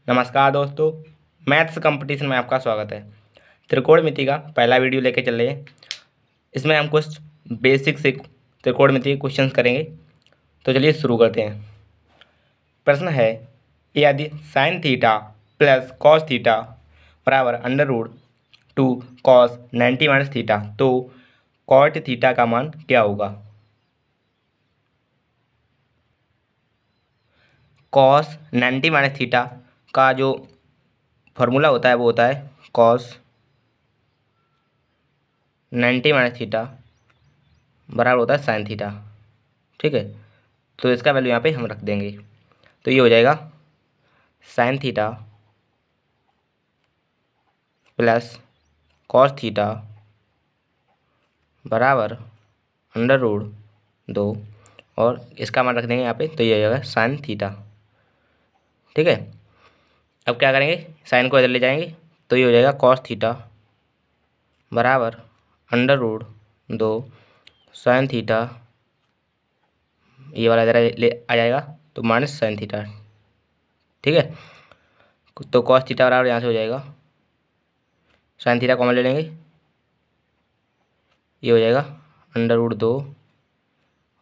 नमस्कार दोस्तों, maths competition में आपका स्वागत है। त्रिकोणमिति का पहला वीडियो लेके चल रहे हैं। इसमें हम कुछ बेसिक से त्रिकोणमिति के क्वेश्चंस करेंगे। तो चलिए शुरू करते हैं। प्रश्न है, यदि sine theta plus cos theta बराबर under root 2 cos 90 minus theta, तो कॉट थीटा का मान क्या होगा? कॉस 90 माइनस थीटा का जो फॉर्मूला होता है वो होता है कॉस 90 माइनस थीटा बराबर होता है साइन थीटा। ठीक है, तो इसका वैल्यू यहाँ पे हम रख देंगे। तो ये हो जाएगा sign theta plus cos theta बराबर अंडर रूट 2 और इसका मान रख देंगे यहाँ पे, तो ये हो जाएगा साइन थीटा। ठीक है, अब क्या करेंगे, साइन को इधर ले जाएंगे तो ये हो जाएगा कॉस थीटा बराबर अंडर रूट 2 साइन थीटा, ये वाला इधर ले आ जाएगा तो माइनस साइन थीटा। ठीक है, तो कॉस थीटा बराबर यहाँ से हो जाएगा साइन थीटा कॉमन ले लेंगे, ये हो जाएगा अंडर रूट 2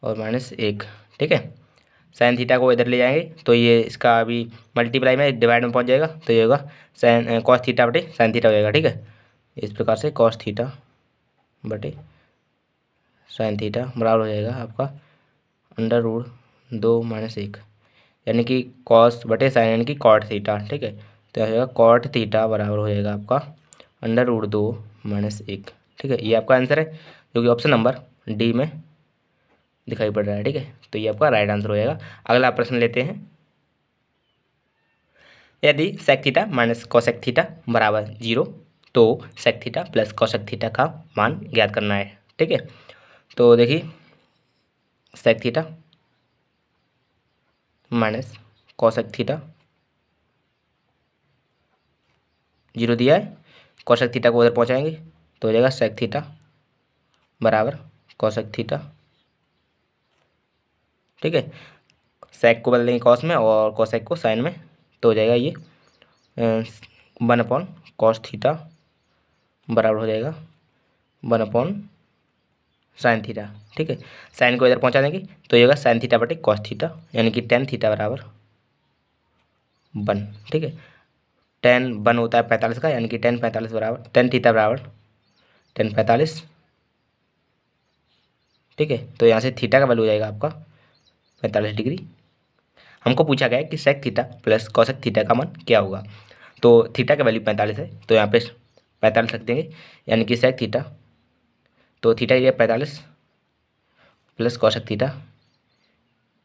और माइनस 1। ठीक है, साइन थीटा को इधर ले जाएंगे तो ये इसका अभी मल्टीप्लाई में डिवाइड में पहुंच जाएगा, तो ये होगा साइन कॉस थीटा बटे साइन थीटा हो जाएगा। ठीक है, इस प्रकार से कॉस थीटा बटे साइन थीटा बराबर हो जाएगा आपका अंडर रूट 2 माइनस 1, यानी कि कॉस बटे साइन यानी कि कॉट थीटा। ठीक है, तो हो जाएगा कॉट थीटा बराबर हो जाएगा आपका अंडर रूट 2 माइनस 1। ठीक है, ये आपका आंसर है जो कि ऑप्शन नंबर डी में दिखाई पड़ रहा है। ठीक है, तो ये आपका राइट आंसर हो जाएगा। अगला प्रश्न लेते हैं, यदि sec theta minus cosec theta बराबर 0, तो sec theta plus cosec theta का मान ज्ञात करना है। ठीक है, तो देखिए sec theta minus cosec theta 0 दिया है, कोसेक थीटा को उधर पहुँचाएंगे तो हो जाएगा सेक थीटा बराबर कोसेक थीटा। ठीक है, सेक को बदल देंगे कॉस में और कोसेक को साइन में, तो हो जाएगा ये 1/कॉस थीटा बराबर हो जाएगा 1/ साइन थीटा। ठीक है, साइन को इधर पहुंचा देंगे तो ये होगा साइन थीटा बटे कॉस थीटा, यानी कि टेन थीटा बराबर 1। ठीक है, टेन 1 होता है 45 का, यानी कि टेन 45 बराबर टेन थीटा बराबर टेन 45। ठीक है, तो यहाँ से थीटा का वैल्यू हो जाएगा आपका 45 डिग्री। हमको पूछा गया है कि sec theta plus cosec theta का मान क्या होगा। तो थीटा का वैल्यू 45 है, तो यहाँ पे 45 रख देंगे, यानी कि सेक थीटा, तो थीटा की जगह 45 प्लस कॉसेक थीटा,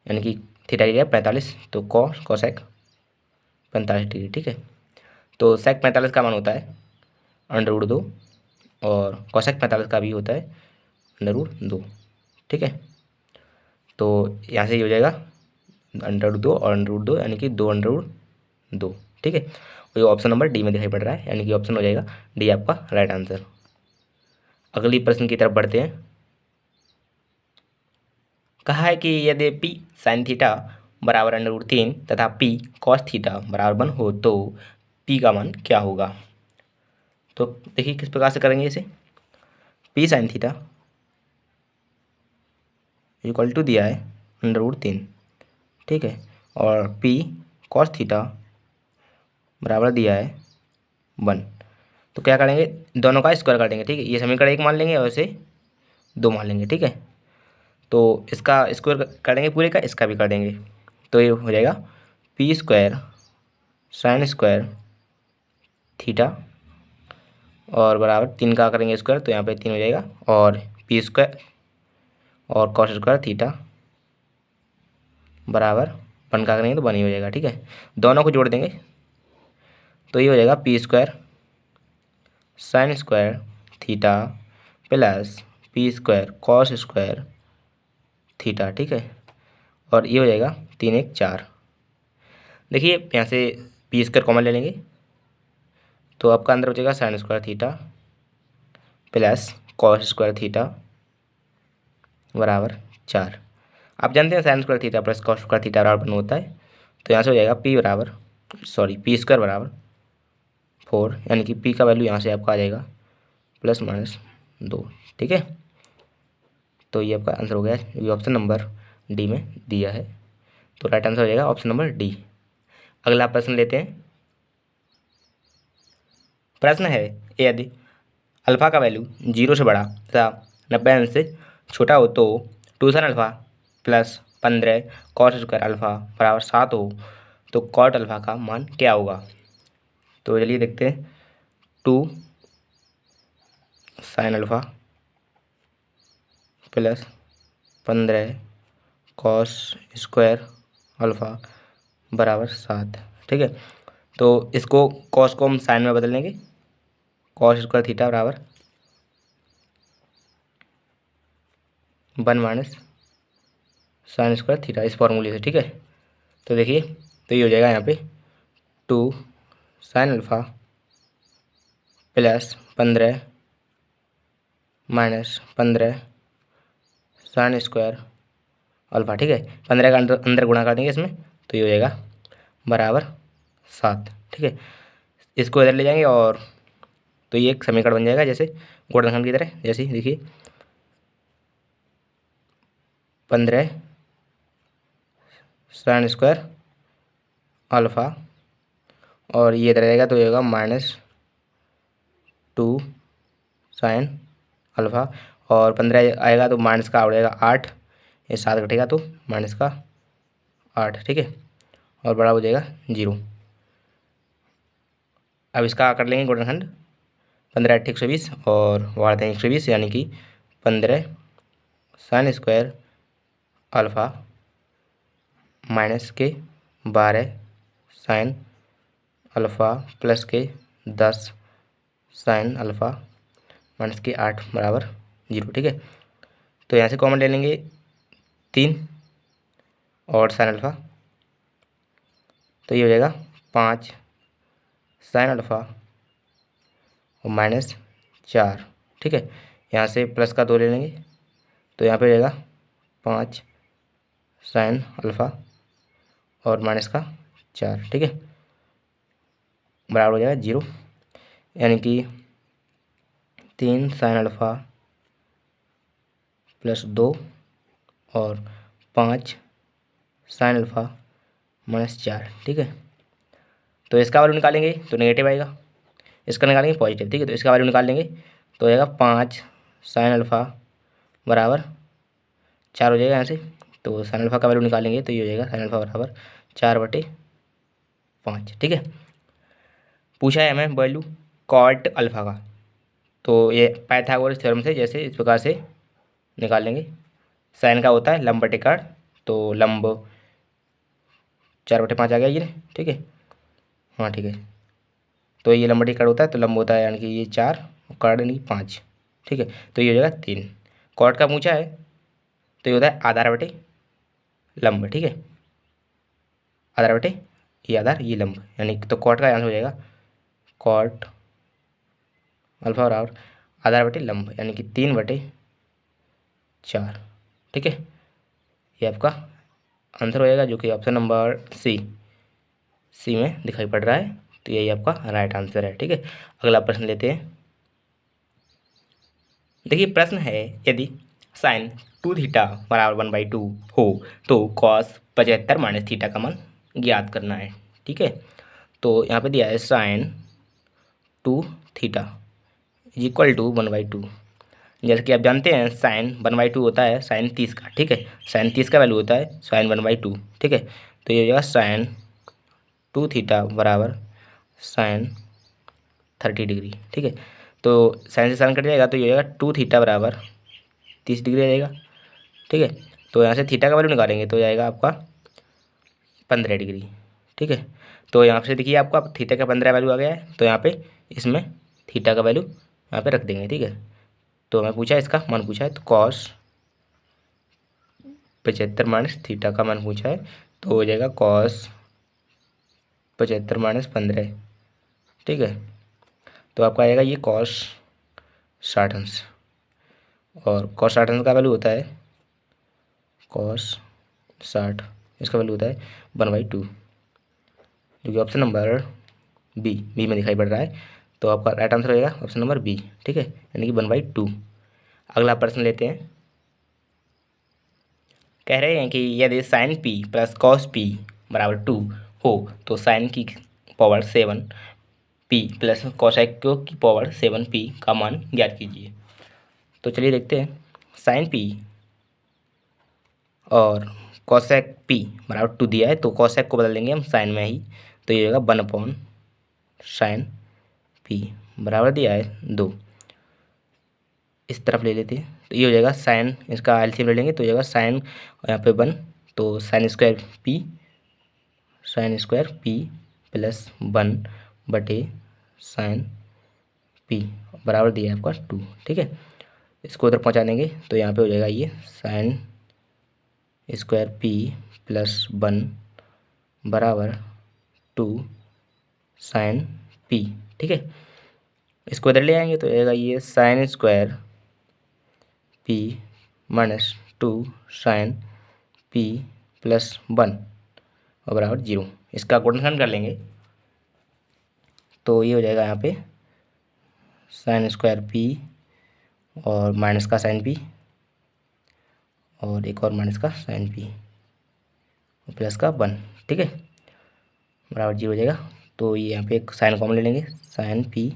यानी कि थीटा की जगह 45, तो कॉसेक 45 डिग्री। ठीक है, तो सेक 45 का मान होता है अंडर रूट 2 और कॉसेक 45 का भी होता है अंडर रूट 2। ठीक है, तो यहाँ से ये हो जाएगा अंडर रूट 2 और अंडर रूट 2, यानी कि 2 अंडर रूट 2। ठीक है, और ये ऑप्शन नंबर डी में दिखाई पड़ रहा है, यानी कि ऑप्शन हो जाएगा डी आपका राइट आंसर। अगली प्रश्न की तरफ बढ़ते हैं। कहा है कि यदि पी साइन थीटा बराबर अंडर रूट 3 तथा पी कॉस थीटा बराबर 1 हो तो पी का मान क्या होगा। तो देखिए किस प्रकार से करेंगे इसे। P sine theta equal to दिया है अंडर रूट 3। ठीक है, और पी कॉस थीटा बराबर दिया है 1। तो क्या करेंगे, दोनों का स्क्वायर कर देंगे। ठीक है, ये समीकरण 1 मान लेंगे और इसे 2 मान लेंगे। ठीक है, तो इसका स्क्वायर कर देंगे पूरे का, इसका भी कर देंगे, तो ये हो जाएगा P square sine square theta और बराबर 3 का करेंगे स्क्वायर, तो यहाँ पे 3 हो जाएगा, और पी स्क्वायर और कॉस स्क्वायर थीटा बराबर 1 का करेंगे तो 1 ही हो जाएगा। ठीक है, दोनों को जोड़ देंगे तो ये हो जाएगा P square sine square theta plus P square cos square theta. ठीक है, और ये हो जाएगा 3 1 4। देखिए यहाँ से पी स्क्वायर कॉमन ले लेंगे तो आपका अंदर बचेगा sine square theta plus cos square theta बराबर 4। आप जानते हैं sine square theta plus cos square theta बराबर 1 होता है, तो यहाँ से हो जाएगा पी बराबर सॉरी पी स्क्वायर बराबर 4, यानी कि पी का वैल्यू यहाँ से आपका आ जाएगा +-2। ठीक है, तो ये आपका आंसर हो गया, ये ऑप्शन नंबर डी में दिया है, तो राइट आंसर हो जाएगा ऑप्शन नंबर डी। अगला प्रश्न लेते हैं। प्रश्न है, यदि अल्फा का वैल्यू 0 से बड़ा तथा 90 अंश से छोटा हो तो 2 sin alpha plus 15 cos square alpha बराबर 7 हो तो कॉट अल्फा का मान क्या होगा। तो चलिए देखते हैं। 2 sin alpha plus 15 cos square alpha बराबर 7। ठीक है, तो इसको कॉस को हम साइन में बदल लेंगे। कॉस स्क्वायर थीटा बराबर 1 - साइन स्क्वायर थीटा, इस फॉर्मूले से। ठीक है, तो देखिए, तो ये हो जाएगा यहाँ पे 2 sin alpha plus 15 - 15 sine square alpha. ठीक है, 15 का अंदर अंदर गुणा कर देंगे इसमें, तो ये हो जाएगा बराबर 7। ठीक है, इसको इधर ले जाएंगे और तो ये एक समीकरण बन जाएगा जैसे गुणनखंड की तरह। जैसे देखिए 15 साइन स्क्वायर अल्फा और ये इधर रहेगा तो ये होगा -2 साइन अल्फा, और 15 आएगा तो माइनस का हो जाएगा 8, ये 7 घटेगा तो माइनस का 8। ठीक है, और बड़ा हो जाएगा 0। अब इसका कर लेंगे गुणनखंड। 15 × 8 = 120 और बढ़ाते हैं 120, यानी कि 15 साइन स्क्वायर अल्फा माइनस के 12 साइन अल्फा प्लस के 10 साइन अल्फा माइनस के 8 बराबर 0। ठीक है, तो यहाँ से कॉमन ले लेंगे 3 और साइन अल्फा, तो ये हो जाएगा 5 साइन अल्फा और -4। ठीक है, यहाँ से प्लस का 2 ले लेंगे, तो यहाँ पे हो जाएगा 5 साइन अल्फा और माइनस का 4। ठीक है, बराबर हो जाएगा 0, यानी कि 3 साइन अल्फा प्लस 2 और 5 साइन अल्फा -4। ठीक है, तो इसका वैल्यू निकालेंगे तो नेगेटिव आएगा, इसका निकालेंगे पॉजिटिव। ठीक है, तो इसका वैल्यू निकाल लेंगे तो आएगा 5 साइन अल्फा बराबर 4 हो जाएगा यहाँ से। तो साइन अल्फा का वैल्यू निकालेंगे तो ये हो जाएगा साइन अल्फा बराबर 4/5। ठीक है, पूछा है हमें वैल्यू कॉट अल्फा का, तो ये पाइथागोरस थ्योरम से जैसे इस प्रकार से निकाल लेंगे। साइन का होता है लंब बटे काट, तो लंब 4/5 आ गया ये। ठीक है, हाँ ठीक है, तो ये लंब बटे काट होता है, तो लंब होता है यानी कि ये 4 और काट यानी कि 5। ठीक है, तो ये हो जाएगा 3। कॉट का पूछा है तो ये होता है आधार बटे लंब। ठीक है, आधार बटे ये आधार ये लंब, यानी तो कॉट का आंसर हो जाएगा कॉट अल्फा बराबर आधार बटे लंब, यानी कि 3/4। ठीक है, ये आपका आंसर हो जाएगा, जो कि ऑप्शन नंबर सी में दिखाई पड़ रहा है, तो यही आपका राइट आंसर है। ठीक है, अगला प्रश्न लेते हैं। देखिए प्रश्न है, यदि साइन 2 थीटा बराबर 1/2 हो तो कॉस 75 माइनस थीटा का मान ज्ञात करना है। ठीक है, तो यहाँ पे दिया है साइन 2 थीटा इक्वल टू 1/2। जैसे कि आप जानते हैं साइन 1/2 होता है साइन 30 का। ठीक है, साइन 30 का वैल्यू होता है साइन 1/2। ठीक है, तो ये हो जाएगा साइन 2 थीटा बराबर साइन 30 डिग्री। ठीक है, तो साइन से साइन कट जाएगा तो ये हो जाएगा 2 थीटा बराबर 30 डिग्री आ जाएगा। ठीक है, तो यहाँ से थीटा का वैल्यू निकालेंगे तो जाएगा आपका 15 डिग्री। ठीक है, तो यहाँ से देखिए आपका थीटा का 15 वैल्यू आ गया है, तो यहाँ पे इसमें थीटा का वैल्यू यहाँ पे रख देंगे। ठीक है, तो हमें पूछा है इसका मान पूछा है, तो कॉस 75 माइनस थीटा का मान पूछा है, तो हो जाएगा कॉस 75 - 15। ठीक है, तो आपका आएगा ये कॉस 60 अंश, और कॉस 60 अंश का वैल्यू होता है कॉस 60, इसका वैल्यू होता है 1/2, जो कि ऑप्शन नंबर बी में दिखाई पड़ रहा है। तो आपका राइट आंसर हो जाएगा ऑप्शन नंबर बी, ठीक है, यानी कि 1/2। अगला प्रश्न लेते हैं। कह रहे हैं कि यदि sine P plus cos P बराबर 2 हो तो साइन की पावर 7 पी प्लस कोसेक की पावर 7 पी का मान ज्ञात कीजिए। तो चलिए देखते हैं। साइन पी और कोसेक पी बराबर 2 दिया है, तो कोसेक को बदल देंगे हम साइन में ही। तो ये होगा 1/sin पी बराबर दिया है 2। इस तरफ ले लेते हैं, तो ये हो जाएगा साइन, इसका एलसीएम ले लेंगे तो ये होगा साइन और यहाँ पे 1, तो sign square P plus 1/sin P बराबर दिया है आपका 2, ठीक है। इसको उधर पहुँचा देंगे तो यहाँ पे हो जाएगा ये साइन स्क्वायर पी प्लस 1 बराबर 2 साइन पी, ठीक है। इसको इधर ले आएंगे तो आएगा ये sine square P minus 2 sine P plus 1 और बराबर 0। इसका गुणनखंड कर लेंगे तो ये हो जाएगा यहाँ पे साइन स्क्वायर पी और माइनस का साइन पी और एक और माइनस का साइन पी और प्लस का 1, ठीक है, बराबर 0 हो जाएगा। तो ये यहाँ पे एक साइन कॉमन ले लेंगे, साइन पी,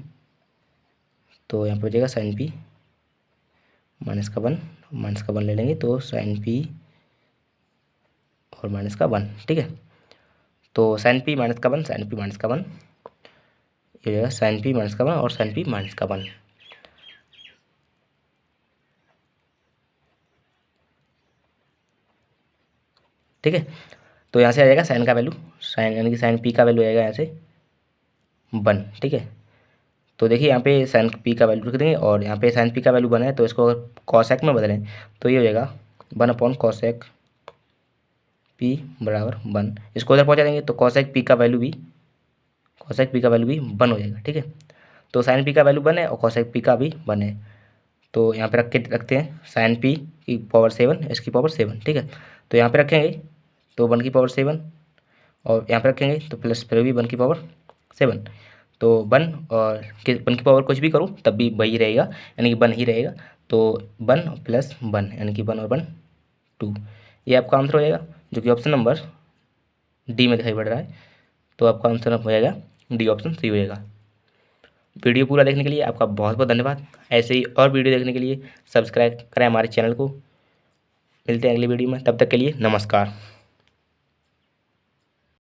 तो यहाँ पे हो जाएगा साइन पी माइनस का 1 ले लेंगे तो साइन पी और माइनस का 1, ठीक है। तो साइन पी माइनस का 1, साइन पी माइनस का 1, ये हो जाएगा साइन पी माइनस का 1 और साइन पी माइनस का 1, ठीक है। तो यहाँ से आ जाएगा साइन का वैल्यू, साइन यानी कि साइन पी का वैल्यू आएगा यहाँ से 1, ठीक है। तो देखिए यहाँ पे साइन पी का वैल्यू रख देंगे और यहाँ पे साइन पी का वैल्यू 1 है, तो इसको अगर कॉसेक में बदलें तो ये हो जाएगा 1/cosec पी बराबर 1। इसको उधर पहुँचा देंगे तो कॉसेक पी का वैल्यू भी 1 हो जाएगा, ठीक है। तो साइन पी का वैल्यू 1 है और कॉसेक पी का भी 1 है, तो यहाँ पे रखते हैं साइन पी की पावर 7, इसकी पावर 7, ठीक है। तो यहाँ पे रखेंगे तो 1 की पावर 7 और यहाँ पे रखेंगे तो प्लस फिर भी 1 की पावर 7, तो 1 और 1 की पावर कुछ भी करूँ तब भी वही रहेगा, यानी कि 1 ही रहेगा। तो 1 प्लस 1 यानी कि 1 और 1 2, ये आपका आंसर हो जाएगा, जो कि ऑप्शन नंबर डी में दिखाई पड़ रहा है। तो आपका आंसर हो जाएगा डी, ऑप्शन सी हो जाएगा। वीडियो पूरा देखने के लिए आपका बहुत बहुत धन्यवाद। ऐसे ही और वीडियो देखने के लिए सब्सक्राइब करें हमारे चैनल को। मिलते हैं अगली वीडियो में, तब तक के लिए नमस्कार।